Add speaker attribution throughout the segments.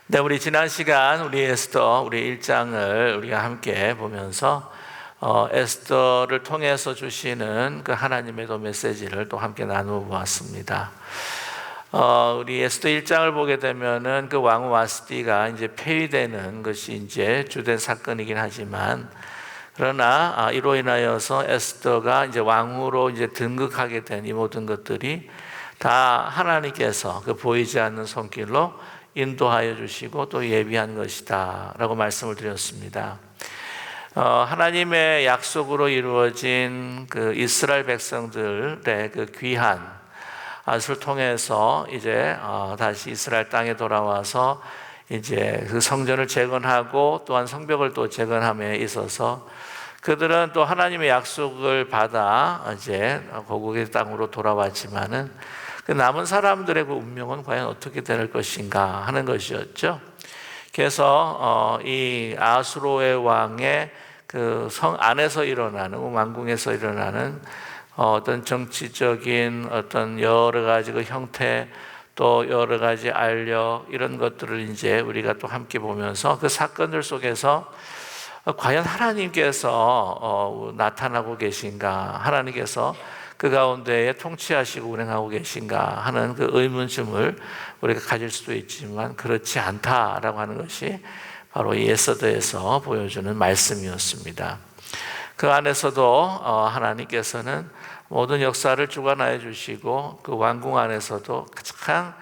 Speaker 1: 네, 우리 지난 시간 우리 에스더 우리 1장을 우리가 함께 보면서 에스더를 통해서 주시는 그 하나님의 또 메시지를 또 함께 나누어 보았습니다. 우리 에스더 1장을 보게 되면은 그 왕후 와스디가 이제 폐위되는 것이 이제 주된 사건이긴 하지만, 그러나 이로 인하여서 에스더가 이제 왕후로 이제 등극하게 된 이 모든 것들이 다 하나님께서 그 보이지 않는 손길로 인도하여 주시고 또 예비한 것이다 라고 말씀을 드렸습니다. 하나님의 약속으로 이루어진 그 이스라엘 백성들의 그 귀한 것을 통해서 이제 다시 이스라엘 땅에 돌아와서 이제 그 성전을 재건하고 또한 성벽을 또 재건함에 있어서 그들은 또 하나님의 약속을 받아 이제 고국의 땅으로 돌아왔지만은 그 남은 사람들의 그 운명은 과연 어떻게 될 것인가 하는 것이었죠. 그래서 이 아수로의 왕의 그 성 안에서 일어나는, 왕궁에서 일어나는 어떤 정치적인 어떤 여러 가지 그 형태, 또 여러 가지 알력, 이런 것들을 이제 우리가 또 함께 보면서 그 사건들 속에서 과연 하나님께서 나타나고 계신가, 하나님께서 그 가운데에 통치하시고 운행하고 계신가 하는 그 의문점을 우리가 가질 수도 있지만 그렇지 않다라고 하는 것이 바로 이 에스더에서 보여주는 말씀이었습니다. 그 안에서도 하나님께서는 모든 역사를 주관하여 주시고 그 왕궁 안에서도 가장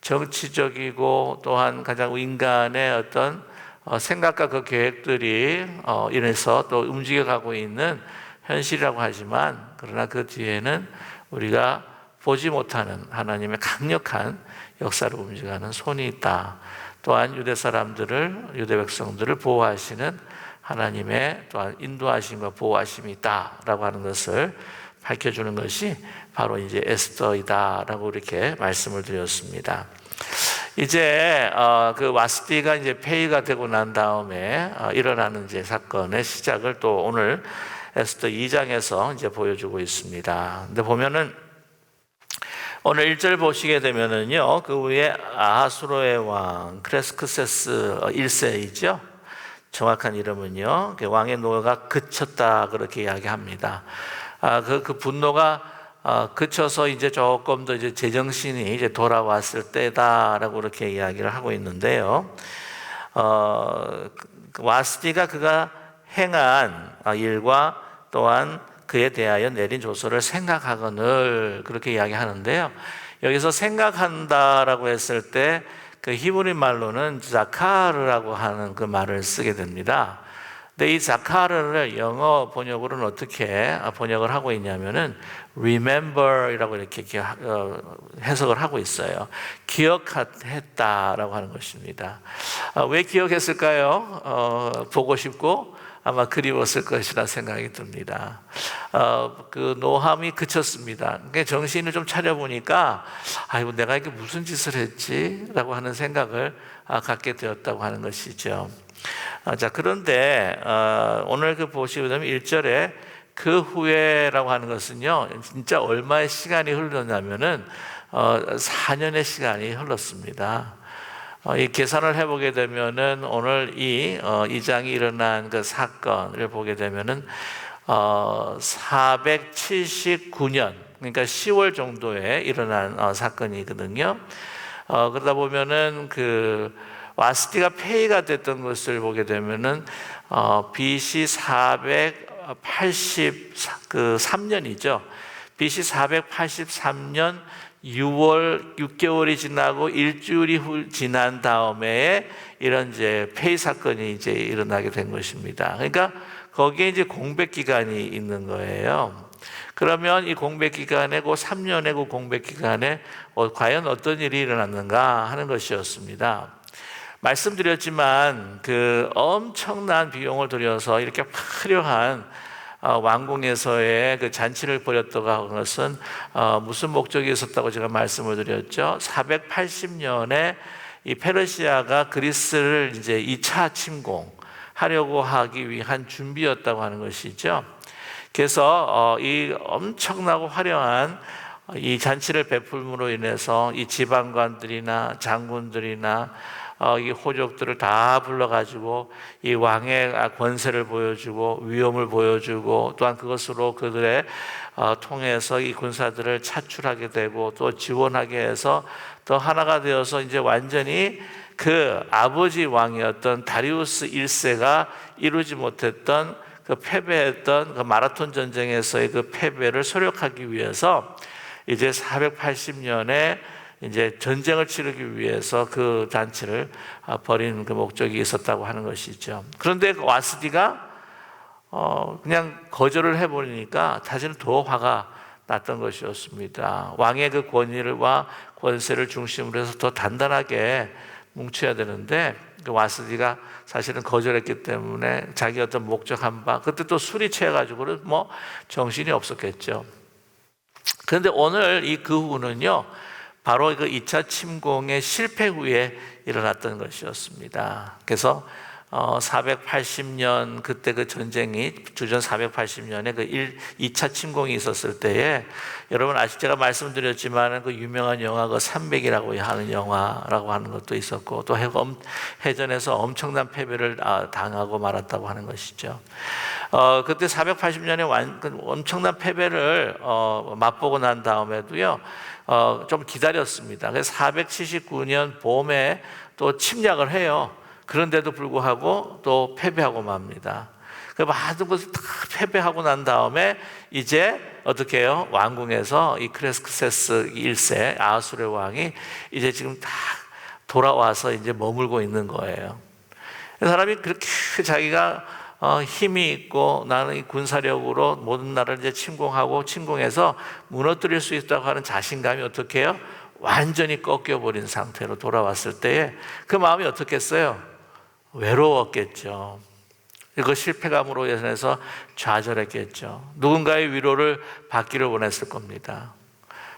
Speaker 1: 정치적이고 또한 가장 인간의 어떤 생각과 그 계획들이 인해서 또 움직여가고 있는 현실이라고 하지만, 그러나 그 뒤에는 우리가 보지 못하는 하나님의 강력한 역사를 움직이는 손이 있다. 또한 유대 사람들을, 유대 백성들을 보호하시는 하나님의 또한 인도하심과 보호하심이 있다라고 하는 것을 밝혀주는 것이 바로 이제 에스더이다라고 이렇게 말씀을 드렸습니다. 이제 그 와스디가 이제 폐위가 되고 난 다음에 일어나는 이제 사건의 시작을 또 오늘 에스더 2장에서 이제 보여주고 있습니다. 근데 보면은 오늘 1절 보시게 되면은요, 그 위에 아하수로의 왕 크레스크세스 1세이죠. 정확한 이름은요, 왕의 노가 그쳤다 그렇게 이야기합니다. 그 분노가 그쳐서 이제 조금 더 이제 제정신이 이제 돌아왔을 때다라고 그렇게 이야기를 하고 있는데요. 와스디가 그가 행한 일과 또한 그에 대하여 내린 조서를 생각하거늘 그렇게 이야기하는데요. 여기서 생각한다라고 했을 때 그 히브리 말로는 자카르라고 하는 그 말을 쓰게 됩니다. 근데 이 자카르를 영어 번역으로는 어떻게 번역을 하고 있냐면은 remember이라고 이렇게 해석을 하고 있어요. 기억했다라고 하는 것입니다. 왜 기억했을까요? 보고 싶고 아마 그리웠을 것이라 생각이 듭니다. 그 노함이 그쳤습니다. 그러니까 정신을 좀 차려보니까 아이고 내가 이게 무슨 짓을 했지? 라고 하는 생각을 갖게 되었다고 하는 것이죠. 자, 그런데 오늘 그 보시게 되면 1절에 그 후에라고 하는 것은요, 진짜 얼마의 시간이 흘렀냐면은 4년의 시간이 흘렀습니다. 이 계산을 해보게 되면은 오늘 이 2장이 일어난 그 사건을 보게 되면은 479년, 그러니까 10월 정도에 일어난 사건이거든요. 그러다 보면은 그 와스디가 폐위가 됐던 것을 보게 되면은 BC 483년이죠. BC 483년 6월 6개월이 지나고 일주일이 지난 다음에 이런 이제 폐위 사건이 이제 일어나게 된 것입니다. 그러니까 거기에 이제 공백 기간이 있는 거예요. 그러면 이 공백 기간에 그 3년의 그 공백 기간에 과연 어떤 일이 일어났는가 하는 것이었습니다. 말씀드렸지만 그 엄청난 비용을 들여서 이렇게 화려한 왕궁에서의 그 잔치를 벌였다고 하는 것은 무슨 목적이 있었다고 제가 말씀을 드렸죠. 480년에 이 페르시아가 그리스를 이제 2차 침공하려고 하기 위한 준비였다고 하는 것이죠. 그래서 이 엄청나고 화려한 이 잔치를 베풀므로 인해서 이 지방관들이나 장군들이나 이 호족들을 다 불러가지고 이 왕의 권세를 보여주고 위엄을 보여주고 또한 그것으로 그들의 통해서 이 군사들을 차출하게 되고 또 지원하게 해서 또 하나가 되어서 이제 완전히 그 아버지 왕이었던 다리우스 1세가 이루지 못했던 그 패배했던 그 마라톤 전쟁에서의 그 패배를 소력하기 위해서 이제 480년에 이제 전쟁을 치르기 위해서 그 잔치를 벌인 그 목적이 있었다고 하는 것이죠. 그런데 와스디가 그냥 거절을 해버리니까 사실은 더 화가 났던 것이었습니다. 왕의 그 권위와 권세를 중심으로 해서 더 단단하게 뭉쳐야 되는데 그 와스디가 사실은 거절했기 때문에 자기 어떤 목적한 바, 그때 또 술이 취해가지고 뭐 정신이 없었겠죠. 그런데 오늘 이 그 후는요, 바로 그 2차 침공의 실패 후에 일어났던 것이었습니다. 그래서 480년 그때 그 전쟁이 주전 480년에 그 2차 침공이 있었을 때에 여러분 제가 말씀드렸지만 그 유명한 영화 그 300이라고 하는 영화라고 하는 것도 있었고 또 해전에서 엄청난 패배를 당하고 말았다고 하는 것이죠. 그때 480년에 엄청난 패배를 맛보고 난 다음에도요 좀 기다렸습니다. 그래서 479년 봄에 또 침략을 해요. 그런데도 불구하고 또 패배하고 맙니다. 그 모든 것을 다 패배하고 난 다음에 이제 어떻게 해요? 왕궁에서 이 크레스크세스 1세 아수르의 왕이 이제 지금 다 돌아와서 이제 머물고 있는 거예요. 사람이 그렇게 자기가 힘이 있고 나는 이 군사력으로 모든 나라를 이제 침공해서 무너뜨릴 수 있다고 하는 자신감이 어떻게 해요? 완전히 꺾여버린 상태로 돌아왔을 때에 그 마음이 어떻겠어요? 외로웠겠죠. 그 실패감으로 인해서 좌절했겠죠. 누군가의 위로를 받기를 원했을 겁니다.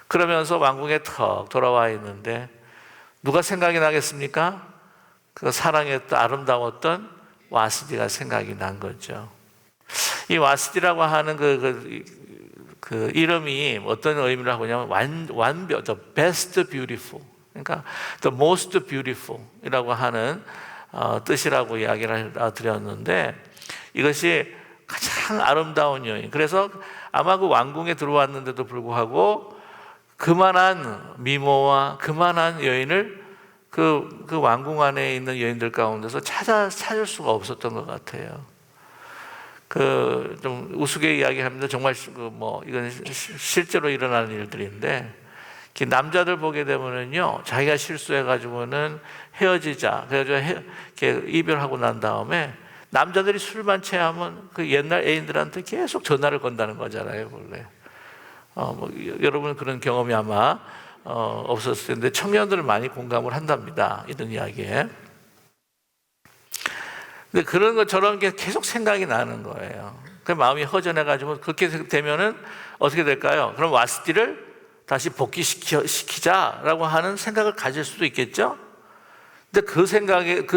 Speaker 1: 그러면서 왕궁에 턱 돌아와 있는데 누가 생각이 나겠습니까? 그 사랑했던 아름다웠던 와스디가 생각이 난 거죠. 이 와스디라고 하는 그 이름이 어떤 의미를 하고 있냐면 완벽, the best beautiful, 그러니까 the most beautiful 이라고 하는 뜻이라고 이야기를 드렸는데 이것이 가장 아름다운 여인. 그래서 아마 그 왕궁에 들어왔는데도 불구하고 그만한 미모와 그만한 여인을 그 왕궁 안에 있는 여인들 가운데서 찾을 수가 없었던 것 같아요. 좀 우스개 이야기합니다. 정말 이건 실제로 일어나는 일들인데 남자들 보게 되면은요, 자기가 실수해가지고는 헤어지자. 그래가지고 이별하고 난 다음에 남자들이 술만 취하면 그 옛날 애인들한테 계속 전화를 건다는 거잖아요, 원래. 여러분 그런 경험이 아마 없었을 텐데 청년들은 많이 공감을 한답니다. 이런 이야기에. 근데 그런 것처럼 계속 생각이 나는 거예요. 그 마음이 허전해가지고 그렇게 되면은 어떻게 될까요? 그럼 와스디를 다시 복귀시키자라고 하는 생각을 가질 수도 있겠죠? 근데 그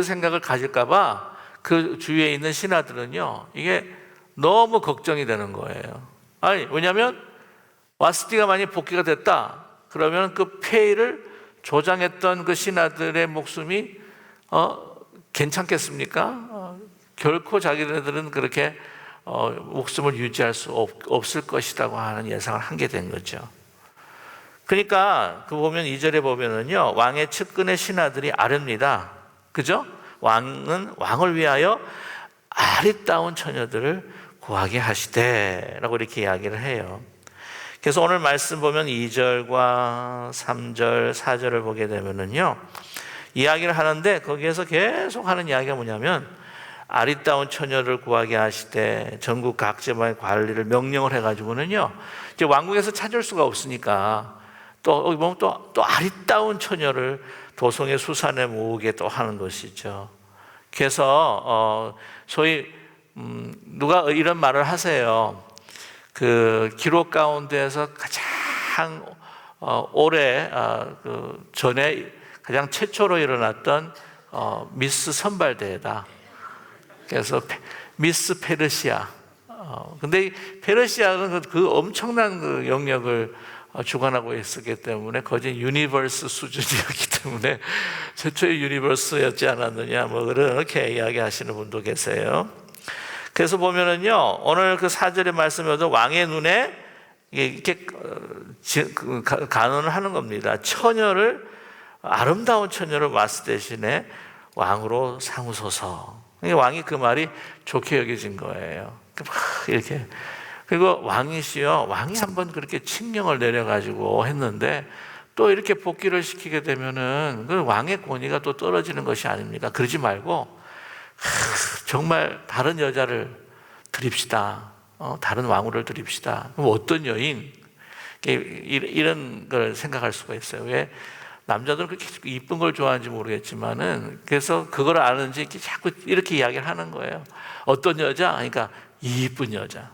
Speaker 1: 생각을 가질까봐 그 주위에 있는 신하들은요, 이게 너무 걱정이 되는 거예요. 아니, 왜냐면 와스디가 만약 복귀가 됐다, 그러면 그 폐위를 조장했던 그 신하들의 목숨이 괜찮겠습니까? 결코 자기네들은 그렇게 목숨을 유지할 수 없을 것이라고 하는 예상을 하게 된 거죠. 그러니까 보면 2절에 보면은요, 왕의 측근의 신하들이 아뢰입니다. 그죠? 왕은 왕을 위하여 아리따운 처녀들을 구하게 하시되라고 이렇게 이야기를 해요. 그래서 오늘 말씀 보면 2절과 3절, 4절을 보게 되면은요, 이야기를 하는데 거기에서 계속 하는 이야기가 뭐냐면 아리따운 처녀를 구하게 하시되 전국 각 지방의 관리를 명령을 해가지고는요, 이제 왕궁에서 찾을 수가 없으니까 또 아리따운 처녀를 도성의 수산에 모으게 또 하는 것이죠. 그래서 소위 누가 이런 말을 하세요. 그 기록 가운데에서 가장 오래 전에 가장 최초로 일어났던 미스 선발대회다. 그래서 미스 페르시아. 근데 페르시아는 그 엄청난 그 영역을 주관하고 있었기 때문에 거진 유니버스 수준이었기 때문에 최초의 유니버스였지 않았느냐, 뭐 그렇게 이야기하시는 분도 계세요. 그래서 보면은요, 오늘 그 4절의 말씀에도 왕의 눈에 이렇게 간언을 하는 겁니다. 아름다운 처녀를 마스 대신에 왕으로 삼으소서. 왕이 그 말이 좋게 여겨진 거예요. 이렇게. 그리고 왕이시여, 왕이 한번 그렇게 칙령을 내려가지고 했는데 또 이렇게 복귀를 시키게 되면은 그 왕의 권위가 또 떨어지는 것이 아닙니까? 그러지 말고 정말 다른 여자를 드립시다. 다른 왕후를 드립시다. 그럼 어떤 여인? 이런 걸 생각할 수가 있어요. 왜? 남자들은 그렇게 이쁜 걸 좋아하는지 모르겠지만은, 그래서 그걸 아는지 자꾸 이렇게 이야기를 하는 거예요. 어떤 여자? 그러니까 이쁜 여자.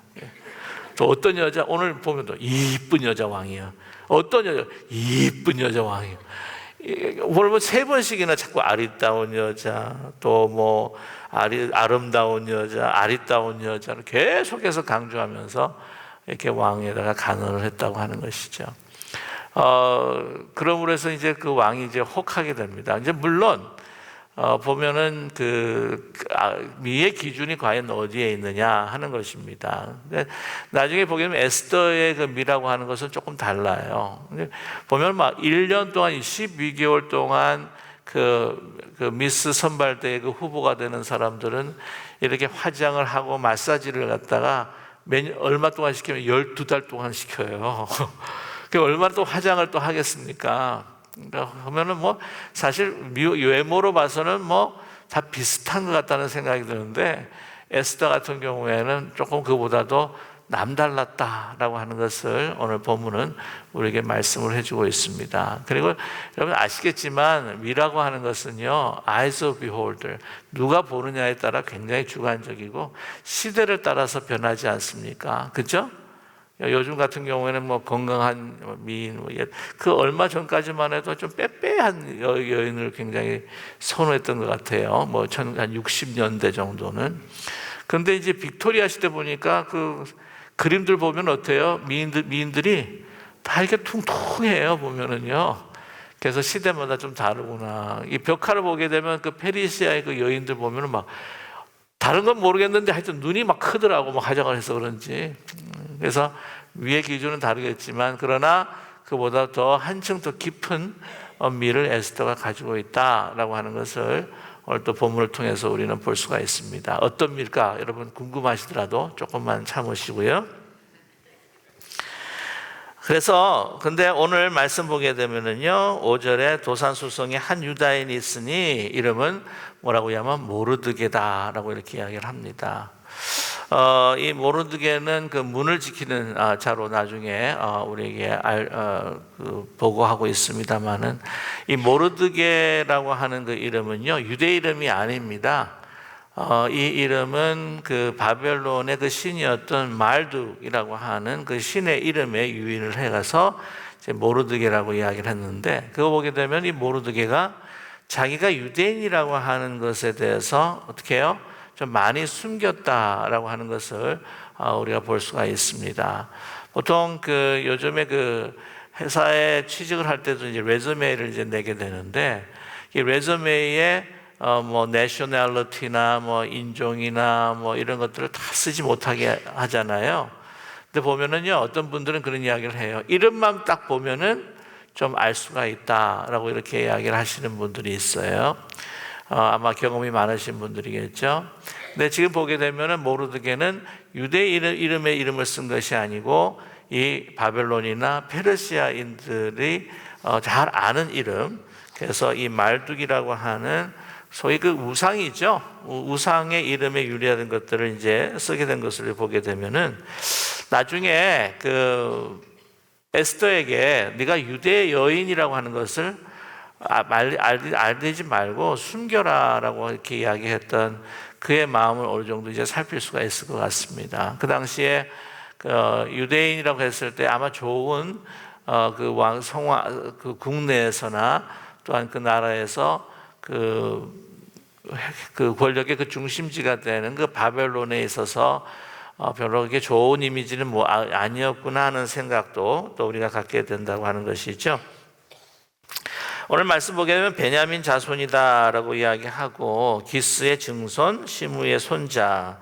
Speaker 1: 또 어떤 여자? 오늘 보면 또 이쁜 여자 왕이야. 어떤 여자? 이쁜 여자 왕이야. 오늘 뭐 3번씩이나 자꾸 아리따운 여자, 또 뭐 아름다운 여자, 아리따운 여자를 계속해서 강조하면서 이렇게 왕에다가 간언을 했다고 하는 것이죠. 그러므로 해서 이제 그 왕이 이제 혹하게 됩니다. 이제 물론 보면은 미의 기준이 과연 어디에 있느냐 하는 것입니다. 근데 나중에 보게 되면 에스더의 그 미라고 하는 것은 조금 달라요. 보면 막 1년 동안 12개월 동안 그 미스 선발대회 그 후보가 되는 사람들은 이렇게 화장을 하고 마사지를 갖다가 얼마 동안 시키면 12달 동안 시켜요. 얼마나 또 화장을 또 하겠습니까? 그러니까 보면은 뭐 사실 외모로 봐서는 뭐 다 비슷한 것 같다는 생각이 드는데, 에스더 같은 경우에는 조금 그보다도 남달랐다라고 하는 것을 오늘 본문은 우리에게 말씀을 해주고 있습니다. 그리고 여러분 아시겠지만 미라고 하는 것은요, eyes of beholder, 누가 보느냐에 따라 굉장히 주관적이고 시대를 따라서 변하지 않습니까? 그렇죠? 요즘 같은 경우에는 뭐 건강한 미인, 그 얼마 전까지만 해도 좀 빼빼한 여인을 굉장히 선호했던 것 같아요. 뭐 한 60년대 정도는. 그런데 이제 빅토리아 시대 보니까 그 그림들 보면 어때요? 미인들이 다 이렇게 퉁퉁해요, 보면은요. 그래서 시대마다 좀 다르구나. 이 벽화를 보게 되면 그 페르시아의 그 여인들 보면은 막 다른 건 모르겠는데 하여튼 눈이 막 크더라고, 뭐 화장을 해서 그런지. 그래서 위의 기준은 다르겠지만, 그러나 그보다 더 한층 더 깊은 미를 에스더가 가지고 있다라고 하는 것을 오늘 또 본문을 통해서 우리는 볼 수가 있습니다. 어떤 밀까? 여러분 궁금하시더라도 조금만 참으시고요. 그래서 근데 오늘 말씀 보게 되면은요, 5절에 도산수성에 한 유다인이 있으니 이름은 뭐라고 하면 모르드게다라고 이렇게 이야기를 합니다. 이 모르드게는 그 문을 지키는 자로 나중에 우리에게 보고하고 있습니다만은, 이 모르드게라고 하는 그 이름은요, 유대 이름이 아닙니다. 이 이름은 그 바벨론의 그 신이었던 말둑이라고 하는 그 신의 이름에 유인을 해가서 이제 모르드게라고 이야기를 했는데, 그거 보게 되면 이 모르드게가 자기가 유대인이라고 하는 것에 대해서 어떻게 해요? 좀 많이 숨겼다라고 하는 것을 우리가 볼 수가 있습니다. 보통 그 요즘에 그 회사에 취직을 할 때도 이제 레즈메이를 이제 내게 되는데, 이 레즈메이에 뭐 내셔널리티나 뭐 인종이나 뭐 이런 것들을 다 쓰지 못하게 하잖아요. 근데 보면은요, 어떤 분들은 그런 이야기를 해요. 이름만 딱 보면은 좀 알 수가 있다라고 이렇게 이야기를 하시는 분들이 있어요. 아마 경험이 많으신 분들이겠죠. 근데 지금 보게 되면은 모르드게는 유대 이름의 이름을 쓴 것이 아니고 이 바벨론이나 페르시아인들이 잘 아는 이름, 그래서 이 말둑이라고 하는 소위 그 우상이죠. 우상의 이름에 유리한 것들을 이제 쓰게 된 것을 보게 되면은, 나중에 그 에스더에게 네가 유대 여인이라고 하는 것을 알리지 말고 숨겨라라고 이렇게 이야기했던 그의 마음을 어느 정도 이제 살필 수가 있을 것 같습니다. 그 당시에 그 유대인이라고 했을 때 아마 좋은 그 국내에서나 또한 그 나라에서 그 권력의 그 중심지가 되는 그 바벨론에 있어서 별로 그렇게 좋은 이미지는 아니었구나 하는 생각도 또 우리가 갖게 된다고 하는 것이죠. 오늘 말씀 보게 되면 베냐민 자손이다라고 이야기하고 기스의 증손, 시므의 손자,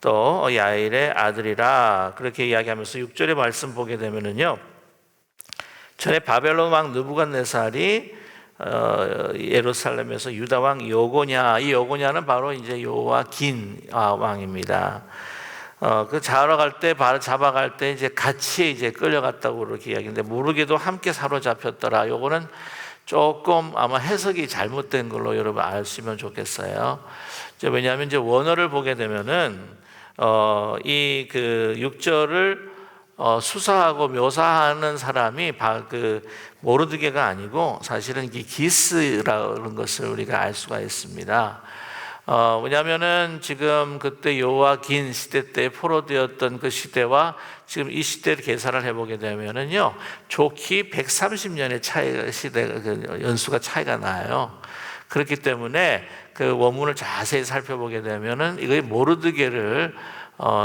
Speaker 1: 또 야일의 아들이라 그렇게 이야기하면서 6절의 말씀 보게 되면은요, 전에 바벨론 왕 느부갓네살이 예루살렘에서 유다 왕 여고냐, 이 여고냐는 바로 이제 요아긴 왕입니다. 그 잡아갈 때 이제 같이 이제 끌려갔다고 그렇게 이야기했는데, 모르게도 함께 사로잡혔더라. 요거는 조금 아마 해석이 잘못된 걸로 여러분 아시면 좋겠어요. 왜냐하면 이제 원어를 보게 되면은 이 그 6절을 수사하고 묘사하는 사람이 그 모르드게가 아니고 사실은 이 기스라는 것을 우리가 알 수가 있습니다. 왜냐하면은 지금 그때 요아긴 시대 때 포로되었던 그 시대와 지금 이 시대를 계산을 해보게 되면은요, 좋기 130년의 연수가 차이가 나요. 그렇기 때문에 그 원문을 자세히 살펴보게 되면은 이거 모르드게를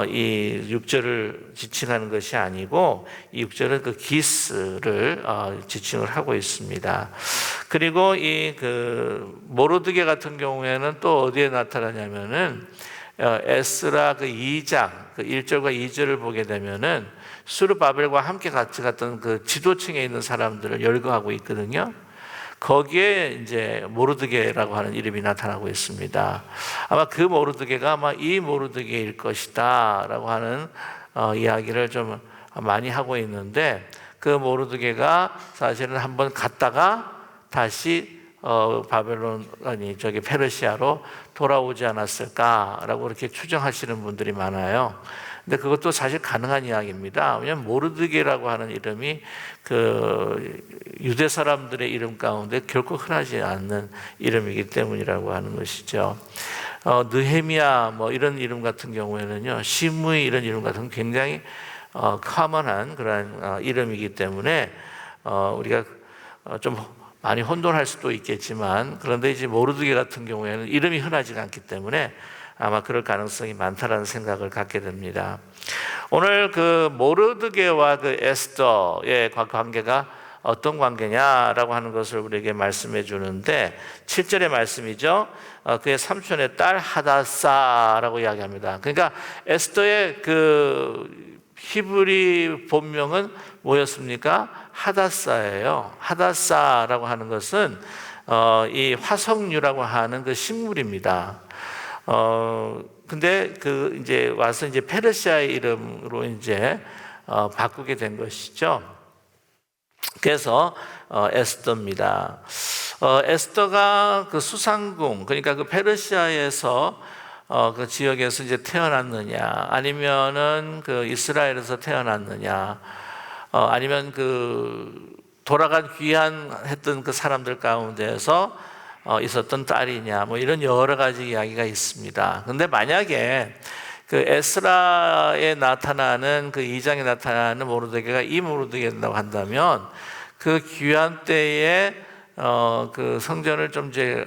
Speaker 1: 이 6절을 지칭하는 것이 아니고 이 6절은 그 기스를 지칭을 하고 있습니다. 그리고 이 그 모르드게 같은 경우에는 또 어디에 나타나냐면은 에스라 그 2장 그 1절과 2절을 보게 되면은 스룹바벨과 함께 같이 갔던 그 지도층에 있는 사람들을 열거하고 있거든요. 거기에 이제 모르드게라고 하는 이름이 나타나고 있습니다. 아마 그 모르드게가 아마 이 모르드게일 것이다라고 하는 이야기를 좀 많이 하고 있는데, 그 모르드게가 사실은 한번 갔다가 다시 바벨론 아니 저기 페르시아로 돌아오지 않았을까라고 그렇게 추정하시는 분들이 많아요. 근데 그것도 사실 가능한 이야기입니다. 왜냐하면 모르드게라고 하는 이름이 그 유대 사람들의 이름 가운데 결코 흔하지 않는 이름이기 때문이라고 하는 것이죠. 느헤미야 뭐 이런 이름 같은 경우에는요, 시므이 이런 이름 같은 굉장히 커먼한 그런 이름이기 때문에 우리가 좀 많이 혼돈할 수도 있겠지만, 그런데 이제 모르드게 같은 경우에는 이름이 흔하지가 않기 때문에 아마 그럴 가능성이 많다라는 생각을 갖게 됩니다. 오늘 그 모르드게와 그 에스더의 관계가 어떤 관계냐라고 하는 것을 우리에게 말씀해 주는데, 7절의 말씀이죠. 그의 삼촌의 딸 하다사라고 이야기합니다. 그러니까 에스더의 그 히브리 본명은 뭐였습니까? 하다사예요. 하다사라고 하는 것은 이 화석류라고 하는 그 식물입니다. 근데 그 이제 와서 이제 페르시아의 이름으로 이제 바꾸게 된 것이죠. 그래서 에스더입니다. 에스더가 그 수상궁, 그러니까 그 페르시아에서 그 지역에서 이제 태어났느냐, 아니면은 그 이스라엘에서 태어났느냐, 아니면 그 돌아간 귀환했던 그 사람들 가운데서 있었던 딸이냐, 뭐 이런 여러 가지 이야기가 있습니다. 근데 만약에 그 에스라에 나타나는 그 2장에 나타나는 모르드게가 이 모르드게라고 한다면, 그 귀환 때에 그 성전을 좀 이제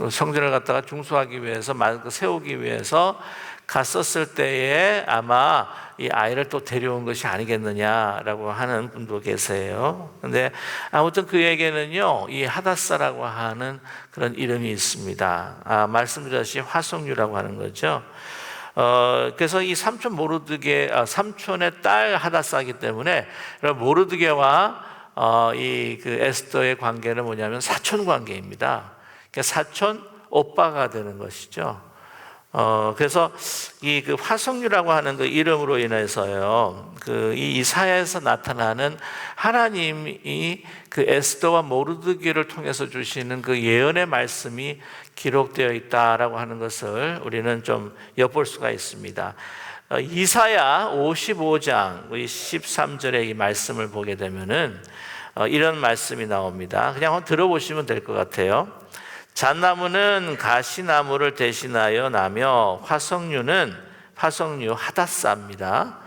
Speaker 1: 성전을 갖다가 중수하기 위해서 세우기 위해서 갔었을 때에 아마 이 아이를 또 데려온 것이 아니겠느냐라고 하는 분도 계세요. 근데 아무튼 그에게는요, 이 하다사라고 하는 그런 이름이 있습니다. 말씀드렸듯이 화석류라고 하는 거죠. 그래서 이 삼촌의 딸 하다사이기 때문에 모르드게와 이 그 에스더의 관계는 뭐냐면 사촌 관계입니다. 그러니까 사촌 오빠가 되는 것이죠. 그래서 이 그 화석류라고 하는 그 이름으로 인해서요, 그 이 이사야에서 나타나는 하나님이 그 에스더와 모르드게를 통해서 주시는 그 예언의 말씀이 기록되어 있다라고 하는 것을 우리는 좀 엿볼 수가 있습니다. 이사야 55장 13절의 이 말씀을 보게 되면은 이런 말씀이 나옵니다. 그냥 한번 들어보시면 될 것 같아요. 잣나무는 가시나무를 대신하여 나며 화석류 하다사입니다.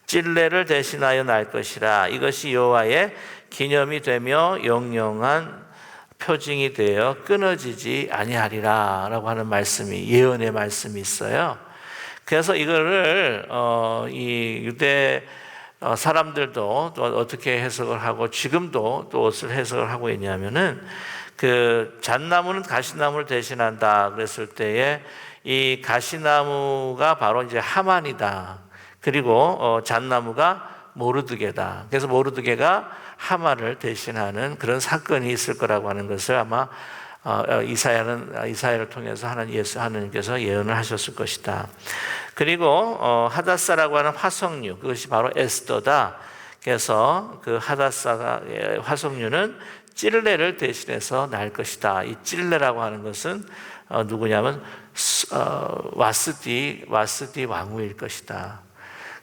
Speaker 1: 찔레를 대신하여 날 것이라. 이것이 여호와의 기념이 되며 영영한 표징이 되어 끊어지지 아니하리라 라고 하는 말씀이, 예언의 말씀이 있어요. 그래서 이거를 이 유대 사람들도 또 어떻게 해석을 하고 지금도 또 어떻게 해석을 하고 있냐면은 그 잣나무는 가시나무를 대신한다 그랬을 때에 이 가시나무가 바로 이제 하만이다. 그리고 잣나무가 모르드게다. 그래서 모르드게가 하만을 대신하는 그런 사건이 있을 거라고 하는 것을 아마 이사야를 통해서 하나님께서 예언을 하셨을 것이다. 그리고 하닷사라고 하는 화석류, 그것이 바로 에스더다. 그래서 그 하닷사가 화석류는 찔레를 대신해서 날 것이다. 이 찔레라고 하는 것은 누구냐면 와스디 왕후일 것이다.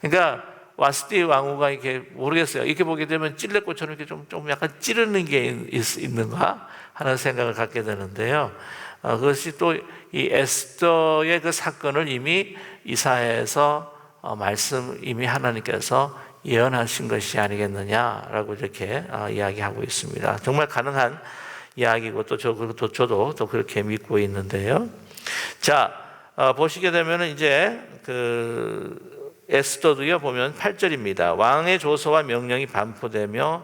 Speaker 1: 그러니까 와스디 왕후가 이렇게 모르겠어요. 이렇게 보게 되면 찔레꽃처럼 이렇게 좀 약간 찌르는 게 있는가 하는 생각을 갖게 되는데요. 그것이 또 이 에스더의 그 사건을 이미 이사야에서 이미 하나님께서 예언하신 것이 아니겠느냐라고 이렇게 이야기하고 있습니다. 정말 가능한 이야기고 또 저도 또 그렇게 믿고 있는데요. 자, 보시게 되면은 이제 그 에스더도요 보면 8절입니다. 왕의 조서와 명령이 반포되며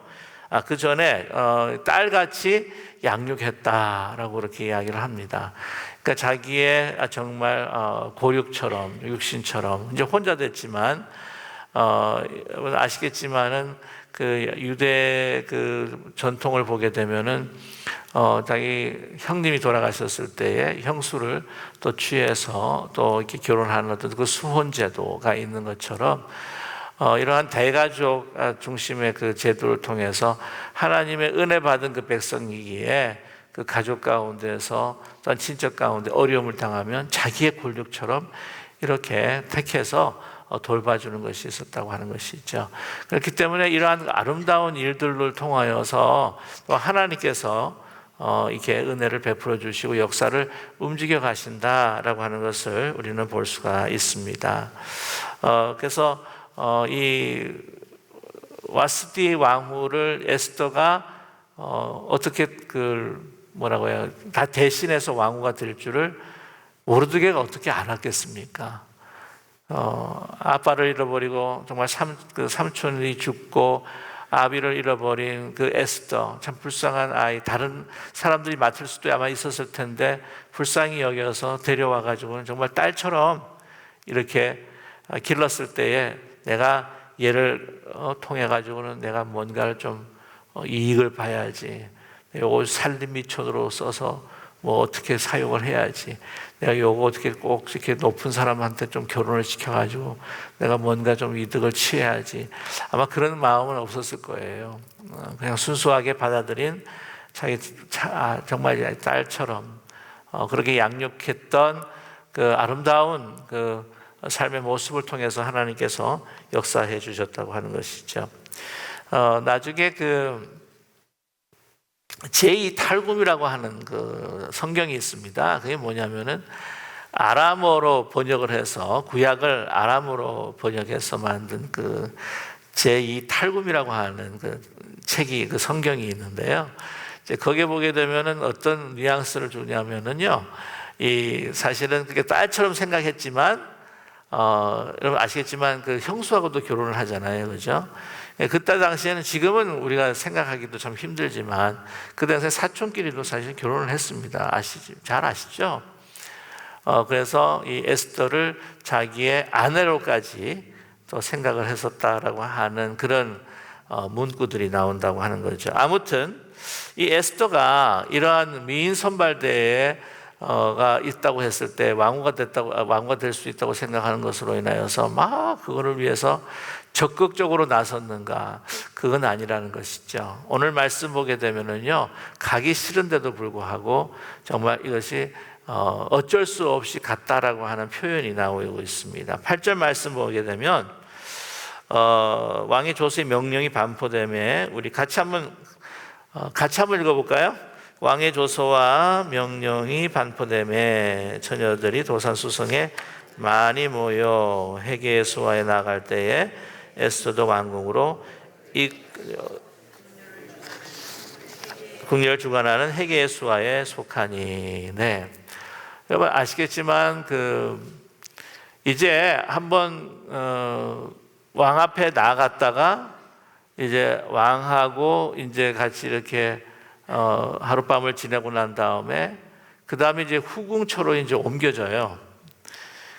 Speaker 1: 그 전에 딸같이 양육했다라고 그렇게 이야기를 합니다. 그러니까 자기의 정말 고육처럼 육신처럼 이제 혼자 됐지만 아시겠지만은 그 유대 그 전통을 보게 되면은 자기 형님이 돌아가셨을 때에 형수를 또 취해서 또 이렇게 결혼하는 어떤 그 수혼 제도가 있는 것처럼 이러한 대가족 중심의 그 제도를 통해서 하나님의 은혜 받은 그 백성이기에 그 가족 가운데서 또한 친척 가운데 어려움을 당하면 자기의 권력처럼 이렇게 택해서 돌봐주는 것이 있었다고 하는 것이죠. 그렇기 때문에 이러한 아름다운 일들을 통하여서 또 하나님께서 이렇게 은혜를 베풀어 주시고 역사를 움직여 가신다라고 하는 것을 우리는 볼 수가 있습니다. 그래서 이 와스디 왕후를 에스더가 어떻게 다 대신해서 왕후가 될 줄을 모르드게가 어떻게 알았겠습니까? 아빠를 잃어버리고 정말 삼촌이 죽고 아비를 잃어버린 그 에스더, 참 불쌍한 아이, 다른 사람들이 맡을 수도 아마 있었을 텐데 불쌍히 여겨서 데려와 가지고는 정말 딸처럼 이렇게 길렀을 때에 내가 얘를 통해 가지고는 내가 뭔가를 좀 이익을 봐야지. 요거 살림미천으로 써서 뭐 어떻게 사용을 해야지. 내가 요거 어떻게 꼭 이렇게 높은 사람한테 좀 결혼을 시켜가지고 내가 뭔가 좀 이득을 취해야지. 아마 그런 마음은 없었을 거예요. 그냥 순수하게 받아들인 정말 딸처럼 그렇게 양육했던 그 아름다운 그 삶의 모습을 통해서 하나님께서 역사해 주셨다고 하는 것이죠. 나중에 그 제2탈굼이라고 하는 그 성경이 있습니다. 그게 뭐냐면은 아람어로 번역을 해서 구약을 아람어로 번역해서 만든 그 제2탈굼이라고 하는 그 책이 그 성경이 있는데요. 이제 거기에 보게 되면은 어떤 뉘앙스를 주냐면은요, 이 사실은 그게 딸처럼 생각했지만 여러분 아시겠지만 그 형수하고도 결혼을 하잖아요, 그렇죠? 그때 당시에는 지금은 우리가 생각하기도 참 힘들지만 그 당시에 사촌끼리도 사실 결혼을 했습니다. 잘 아시죠? 그래서 이 에스더를 자기의 아내로까지 또 생각을 했었다라고 하는 그런 문구들이 나온다고 하는 거죠. 아무튼 이 에스더가 이러한 미인 선발대에 가 있다고 했을 때 왕후가 될 수 있다고 생각하는 것으로 인하여서 막 그거를 위해서 적극적으로 나섰는가? 그건 아니라는 것이죠. 오늘 말씀 보게 되면은요, 가기 싫은데도 불구하고 정말 이것이 어쩔 수 없이 갔다라고 하는 표현이 나오고 있습니다. 8절 말씀 보게 되면 왕의 조서의 명령이 반포되매 우리 같이 한번 읽어볼까요? 왕의 조서와 명령이 반포되매 처녀들이 도산수성에 많이 모여 회개의 수하에 나갈 때에 에스더도 왕궁으로 국리를 주관하는 회개의 수하에 속하니. 네, 여러분 아시겠지만 이제 한번 왕 앞에 나갔다가 이제 왕하고 이제 같이 이렇게 하룻밤을 지내고 난 다음에 그 다음에 이제 후궁처로 이제 옮겨져요.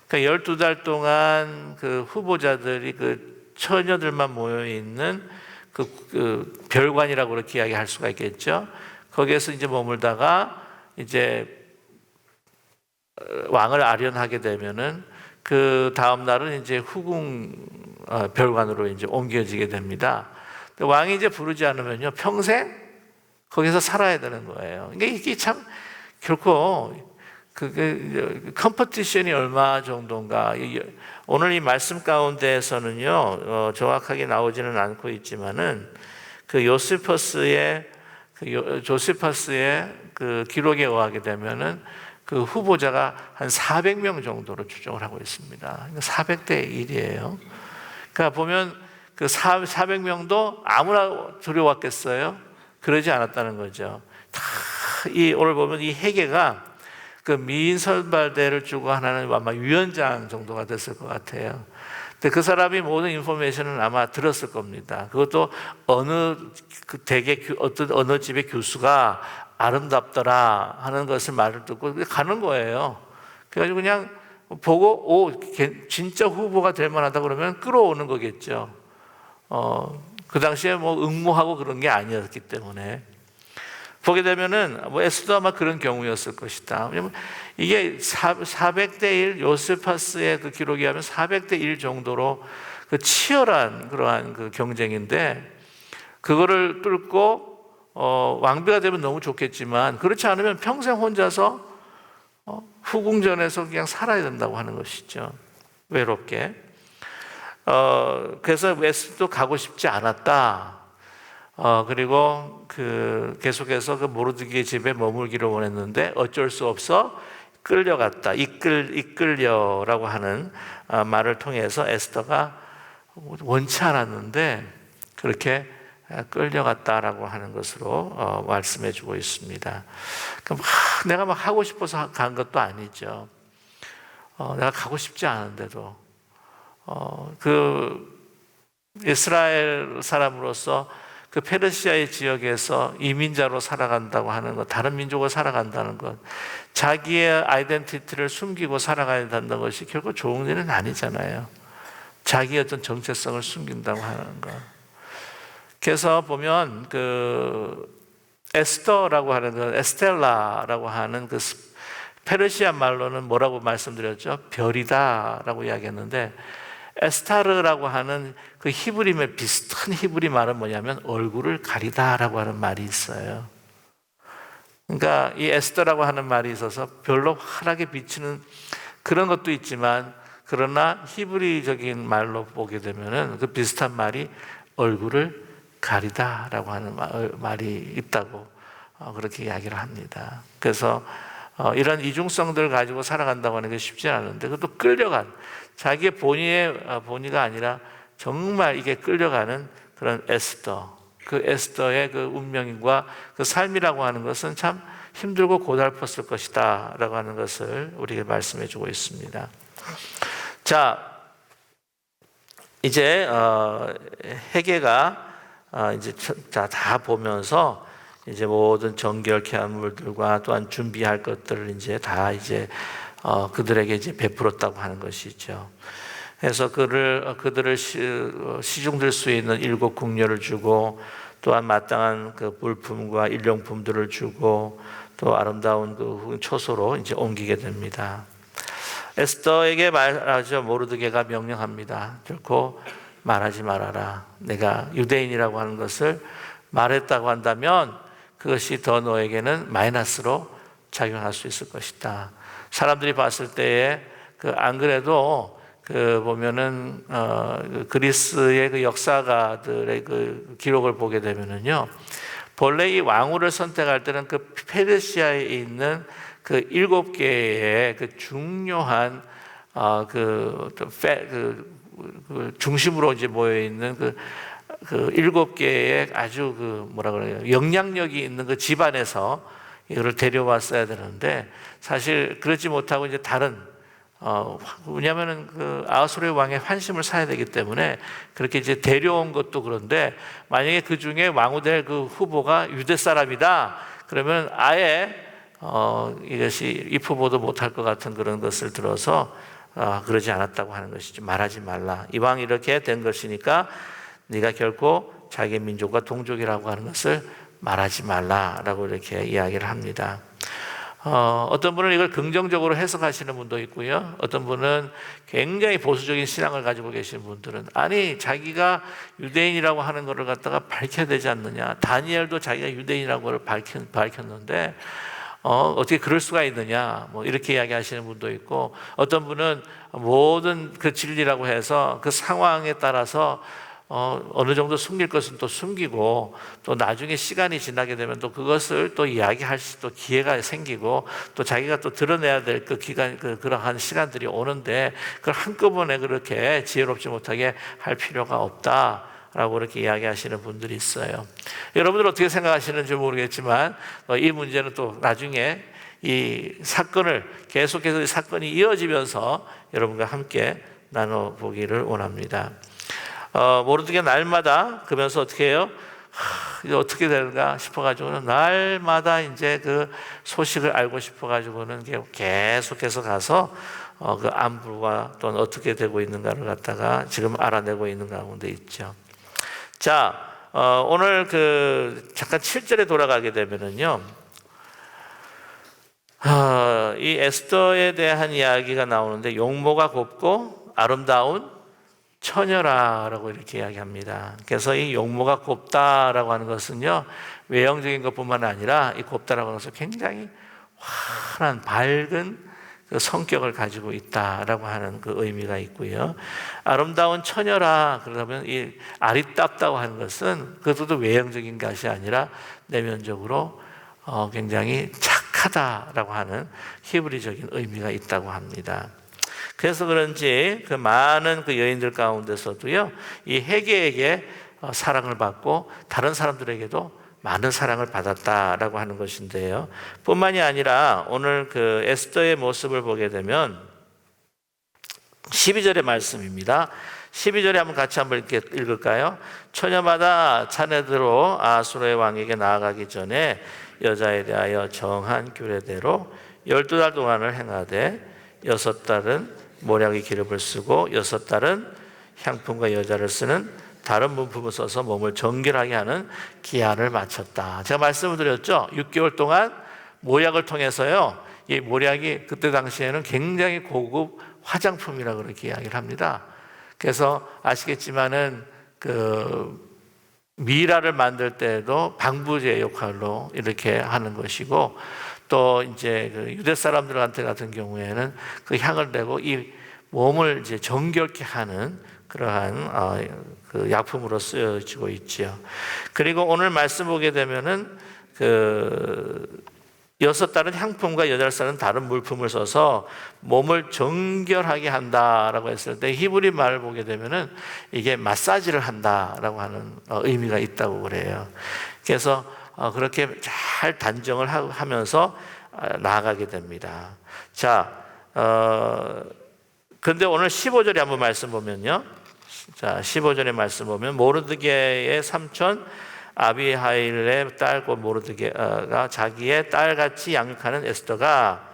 Speaker 1: 그러니까 12달 동안 그 후보자들이 그 처녀들만 모여 있는 그 별관이라고 그렇게 이야기할 수가 있겠죠. 거기에서 이제 머물다가 이제 왕을 아련하게 되면은 그 다음 날은 이제 후궁 별관으로 이제 옮겨지게 됩니다. 왕이 이제 부르지 않으면요 평생 거기서 살아야 되는 거예요. 그러니까 이게 참 결코 그 컴퍼티션이 얼마 정도인가. 오늘 이 말씀 가운데에서는요 정확하게 나오지는 않고 있지만은 그 요세퍼스의 조세퍼스의 그 기록에 의하게 되면은 그 후보자가 한 400명 정도로 추정을 하고 있습니다. 400대 1이에요. 그러니까 보면 그 400명도 아무나 두려웠겠어요? 그러지 않았다는 거죠. 다 오늘 보면 이 헤게가 그 미인 선발대를 주고 하나는 아마 위원장 정도가 됐을 것 같아요. 근데 그 사람이 모든 인포메이션을 아마 들었을 겁니다. 그것도 어떤 어느 집의 교수가 아름답더라 하는 것을 말을 듣고 가는 거예요. 그래가지고 그냥 보고 진짜 후보가 될 만하다 그러면 끌어오는 거겠죠. 그 당시에 뭐 응모하고 그런 게 아니었기 때문에 보게 되면은 뭐 에스더 아마 그런 경우였을 것이다. 왜냐면 이게 400대 1 요세파스의 그 기록에 하면 400대 1 정도로 그 치열한 그러한 그 경쟁인데 그거를 뚫고 왕비가 되면 너무 좋겠지만 그렇지 않으면 평생 혼자서 후궁전에서 그냥 살아야 된다고 하는 것이죠. 외롭게. 그래서 에스더도 가고 싶지 않았다. 그리고 계속해서 그 모르드게의 집에 머물기를 원했는데 어쩔 수 없어 끌려갔다. 이끌려라고 하는 말을 통해서 에스더가 원치 않았는데 그렇게 끌려갔다라고 하는 것으로 말씀해 주고 있습니다. 내가 막 하고 싶어서 간 것도 아니죠. 내가 가고 싶지 않은데도 그 이스라엘 사람으로서 그 페르시아의 지역에서 이민자로 살아간다고 하는 것, 다른 민족으로 살아간다는 것, 자기의 아이덴티티를 숨기고 살아가야 된다는 것이 결코 좋은 일은 아니잖아요. 자기의 어떤 정체성을 숨긴다고 하는 것. 그래서 보면 그 에스더라고 하는 그 에스텔라라고 하는 그 페르시아 말로는 뭐라고 말씀드렸죠? 별이다라고 이야기했는데 에스타르라고 하는 그 히브리말 비슷한 히브리 말은 뭐냐면 얼굴을 가리다라고 하는 말이 있어요. 그러니까 이 에스더라고 하는 말이 있어서 별로 환하게 비치는 그런 것도 있지만 그러나 히브리적인 말로 보게 되면은 그 비슷한 말이 얼굴을 가리다라고 하는 말이 있다고 그렇게 이야기를 합니다. 그래서 이런 이중성들을 가지고 살아간다고 하는 게 쉽지 않은데 그것도 끌려간 자기의 본의가 아니라 정말 이게 끌려가는 그런 에스더, 그 에스더의 그 운명과 그 삶이라고 하는 것은 참 힘들고 고달팠을 것이다 라고 하는 것을 우리에게 말씀해 주고 있습니다. 자, 이제 헤게가 이제 다 보면서 이제 모든 정결케 한 물들과 또한 준비할 것들을 이제 다 이제 그들에게 이제 베풀었다고 하는 것이죠. 그래서 그들을 시중들 수 있는 7 궁녀를 주고 또한 마땅한 그 물품과 일용품들을 주고 또 아름다운 그 초소로 이제 옮기게 됩니다. 에스더에게 말하죠. 모르드게가 명령합니다. 결코 말하지 말아라. 내가 유대인이라고 하는 것을 말했다고 한다면 그것이 더 너에게는 마이너스로 작용할 수 있을 것이다. 사람들이 봤을 때에 안 그래도 보면은 그리스의 그 역사가들의 그 기록을 보게 되면은요, 본래 이 왕후를 선택할 때는 그 페르시아에 있는 그 7개의 그 중요한 중심으로 이제 모여 있는 그 7개의 아주 뭐라 그래요, 영향력이 있는 그 집안에서 이거를 데려왔어야 되는데 사실 그렇지 못하고 이제 다른 왜냐하면은 그 아수르의 왕의 환심을 사야 되기 때문에 그렇게 이제 데려온 것도 그런데, 만약에 그 중에 왕후될 그 후보가 유대 사람이다 그러면 아예 이것이 입후보도 못할 것 같은 그런 것을 들어서 그러지 않았다고 하는 것이죠. 말하지 말라. 이왕 이렇게 된 것이니까 네가 결코 자기 민족과 동족이라고 하는 것을 말하지 말라라고 이렇게 이야기를 합니다. 어떤 분은 이걸 긍정적으로 해석하시는 분도 있고요. 어떤 분은 굉장히 보수적인 신앙을 가지고 계신 분들은, 아니 자기가 유대인이라고 하는 것을 갖다가 밝혀야 되지 않느냐. 다니엘도 자기가 유대인이라고 밝혔는데 어떻게 그럴 수가 있느냐, 뭐 이렇게 이야기하시는 분도 있고, 어떤 분은 모든 그 진리라고 해서 그 상황에 따라서 어느 정도 숨길 것은 또 숨기고, 또 나중에 시간이 지나게 되면 또 그것을 또 이야기할 또 기회가 생기고, 또 자기가 또 드러내야 될 그 기간, 그러한 시간들이 오는데 그걸 한꺼번에 그렇게 지혜롭지 못하게 할 필요가 없다라고 그렇게 이야기하시는 분들이 있어요. 여러분들 어떻게 생각하시는지 모르겠지만 이 문제는 또 나중에 이 사건을 계속해서 이 사건이 이어지면서 여러분과 함께 나눠보기를 원합니다. 모르드게 날마다 그러면서 어떻게 해요? 이제 어떻게 되는가 싶어가지고는 날마다 이제 그 소식을 알고 싶어가지고는 계속해서 가서 그 안부와 또는 어떻게 되고 있는가를 갖다가 지금 알아내고 있는 가운데 있죠. 자, 오늘 잠깐 7절에 돌아가게 되면은요, 이 에스더에 대한 이야기가 나오는데, 용모가 곱고 아름다운 처녀라라고 이렇게 이야기합니다. 그래서 이 용모가 곱다라고 하는 것은요, 외형적인 것뿐만 아니라 이 곱다라고 하는 것은 굉장히 환한 밝은 그 성격을 가지고 있다라고 하는 그 의미가 있고요. 아름다운 처녀라 그러면 이 아리따다고 하는 것은 그것도 외형적인 것이 아니라 내면적으로 굉장히 착하다라고 하는 히브리적인 의미가 있다고 합니다. 그래서 그런지 그 많은 그 여인들 가운데서도요, 이 헤게에게 사랑을 받고 다른 사람들에게도 많은 사랑을 받았다라고 하는 것인데요. 뿐만이 아니라 오늘 그 에스더의 모습을 보게 되면 12절의 말씀입니다. 12절에 한번 같이 한번 이렇게 읽을까요? 처녀마다 차례대로 아수르의 왕에게 나아가기 전에 여자에 대하여 정한 규례대로 12달 동안을 행하되 6달은 모략의 기름을 쓰고 6달은 향품과 여자를 쓰는 다른 문품을 써서 몸을 정결하게 하는 기한을 마쳤다. 제가 말씀을 드렸죠. 6개월 동안 모략을 통해서요, 이 모략이 그때 당시에는 굉장히 고급 화장품이라고 그렇게 이야기를 합니다. 그래서 아시겠지만은 그 미라를 만들 때도 방부제 역할로 이렇게 하는 것이고, 또 이제 그 유대 사람들한테 같은 경우에는 그 향을 내고 이 몸을 이제 정결케 하는 그러한 그 약품으로 쓰여지고 있죠. 그리고 오늘 말씀 보게 되면은 그 6달은 향품과 8달은 다른 물품을 써서 몸을 정결하게 한다라고 했을 때 히브리 말을 보게 되면은 이게 마사지를 한다라고 하는 의미가 있다고 그래요. 그래서 그렇게 잘 단정을 하면서 나아가게 됩니다. 자, 근데 오늘 15절에 한번 말씀 보면요. 자, 15절의 말씀 보면 모르드게의 삼촌 아비하일의 딸 곧 모르드게가 자기의 딸같이 양육하는 에스더가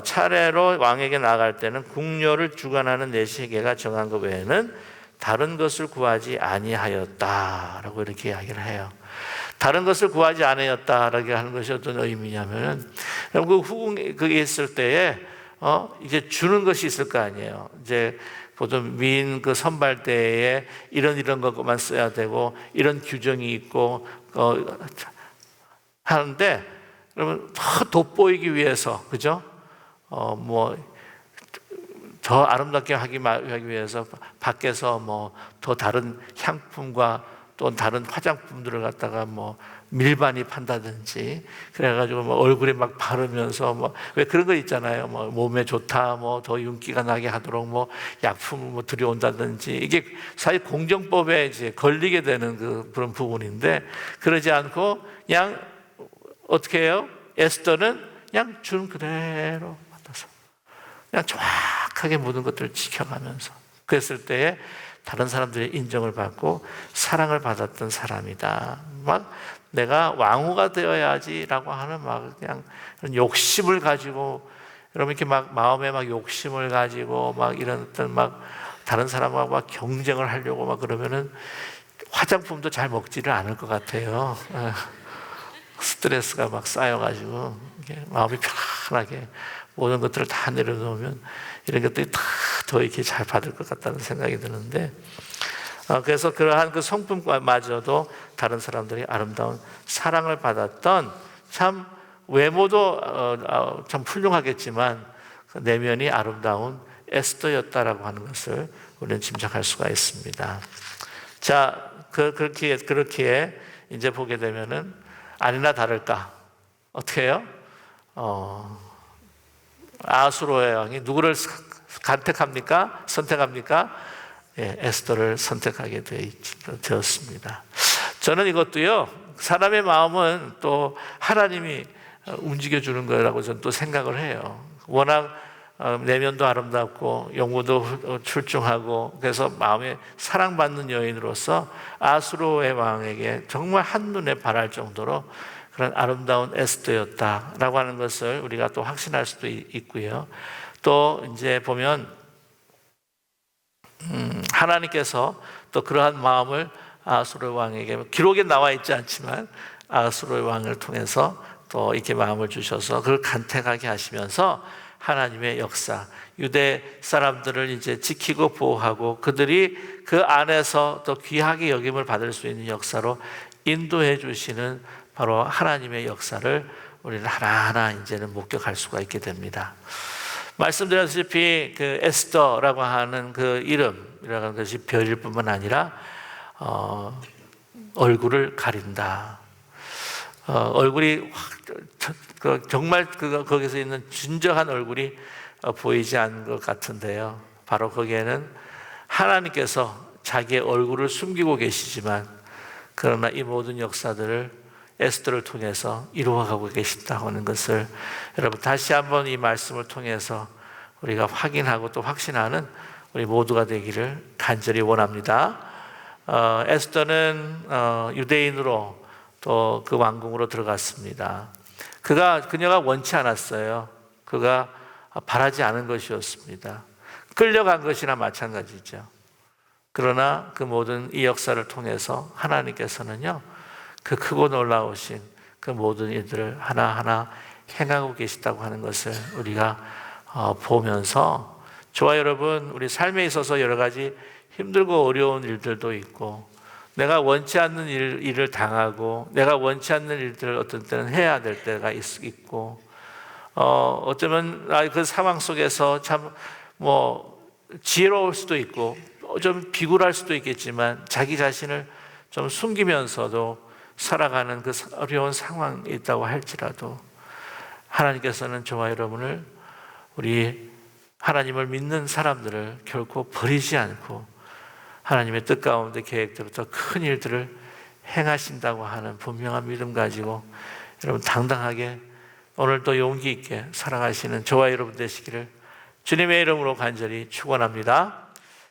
Speaker 1: 차례로 왕에게 나아갈 때는 궁녀를 주관하는 내시계가 정한 것 외에는 다른 것을 구하지 아니하였다라고 이렇게 이야기를 해요. 다른 것을 구하지 아니하였다라고 하는 것이 어떤 의미냐면은, 그 후궁 그게 있을 때에 이제 주는 것이 있을 거 아니에요. 이제 보통 미인 그 선발 때에 이런 것만 써야 되고 이런 규정이 있고 하는데, 그러면 더 돋보이기 위해서, 그죠? 뭐 더 아름답게 하기 위해서 밖에서 뭐 더 다른 향품과 또 다른 화장품들을 갖다가 뭐 밀반입한다든지, 그래가지고 뭐 얼굴에 막 바르면서 뭐 왜 그런 거 있잖아요. 뭐 몸에 좋다, 뭐 더 윤기가 나게 하도록 뭐 약품을 뭐 들여온다든지, 이게 사실 공정법에 이제 걸리게 되는 그런 부분인데, 그러지 않고 그냥 어떻게 해요? 에스더는 그냥 준 그대로 받아서 그냥 정확하게 모든 것들을 지켜가면서, 그랬을 때에 다른 사람들의 인정을 받고 사랑을 받았던 사람이다. 막 내가 왕후가 되어야지라고 하는 막 그냥 욕심을 가지고, 여러분 이렇게 막 마음에 막 욕심을 가지고 막 이런 어떤 막 다른 사람하고 막 경쟁을 하려고 막 그러면은 화장품도 잘 먹지를 않을 것 같아요. 스트레스가 막 쌓여가지고 마음이 편안하게 모든 것들을 다 내려놓으면 이런 것들이 다 더 이렇게 잘 받을 것 같다는 생각이 드는데, 그래서 그러한 그 성품마저도 다른 사람들이 아름다운 사랑을 받았던, 참 외모도 참 훌륭하겠지만 내면이 아름다운 에스더였다라고 하는 것을 우리는 짐작할 수가 있습니다. 자, 그렇기에 이제 보게 되면은 아니나 다를까 어떻게 해요? 아수르의 왕이 누구를 간택합니까? 선택합니까? 예, 에스더를 선택하게 되었습니다. 저는 이것도요, 사람의 마음은 또 하나님이 움직여주는 거라고 저는 또 생각을 해요. 워낙 내면도 아름답고 영모도 출중하고, 그래서 마음에 사랑받는 여인으로서 아수르의 왕에게 정말 한눈에 반할 정도로 그런 아름다운 에스더였다라고 하는 것을 우리가 또 확신할 수도 있고요. 또 이제 보면 하나님께서 또 그러한 마음을 아수르 왕에게, 기록에 나와 있지 않지만 아수르 왕을 통해서 또 이렇게 마음을 주셔서 그걸 간택하게 하시면서 하나님의 역사, 유대 사람들을 이제 지키고 보호하고 그들이 그 안에서 또 귀하게 여김을 받을 수 있는 역사로 인도해 주시는 바로 하나님의 역사를 우리는 하나하나 이제는 목격할 수가 있게 됩니다. 말씀드렸다시피 그 에스더라고 하는 그 이름이라는 것이 별일 뿐만 아니라 얼굴을 가린다. 얼굴이 정말 거기서 있는 진정한 얼굴이 보이지 않는 것 같은데요. 바로 거기에는 하나님께서 자기의 얼굴을 숨기고 계시지만 그러나 이 모든 역사들을 에스더를 통해서 이루어가고 계신다고 하는 것을 여러분 다시 한번 이 말씀을 통해서 우리가 확인하고 또 확신하는 우리 모두가 되기를 간절히 원합니다. 에스더는 유대인으로 또 그 왕궁으로 들어갔습니다. 그녀가 원치 않았어요. 그가 바라지 않은 것이었습니다. 끌려간 것이나 마찬가지죠. 그러나 그 모든 이 역사를 통해서 하나님께서는요, 그 크고 놀라우신 그 모든 일들을 하나하나 행하고 계시다고 하는 것을 우리가 보면서, 저와 여러분 우리 삶에 있어서 여러 가지 힘들고 어려운 일들도 있고, 내가 원치 않는 일을 당하고 내가 원치 않는 일들을 어떤 때는 해야 될 때가 있고, 어쩌면 그 상황 속에서 참 지혜로울 수도 있고 좀 비굴할 수도 있겠지만 자기 자신을 좀 숨기면서도 살아가는 그 어려운 상황이 있다고 할지라도 하나님께서는 저와 여러분을, 우리 하나님을 믿는 사람들을 결코 버리지 않고 하나님의 뜻 가운데 계획대로 더 큰 일들을 행하신다고 하는 분명한 믿음 가지고 여러분 당당하게 오늘도 용기 있게 살아가시는 저와 여러분 되시기를 주님의 이름으로 간절히 축원합니다.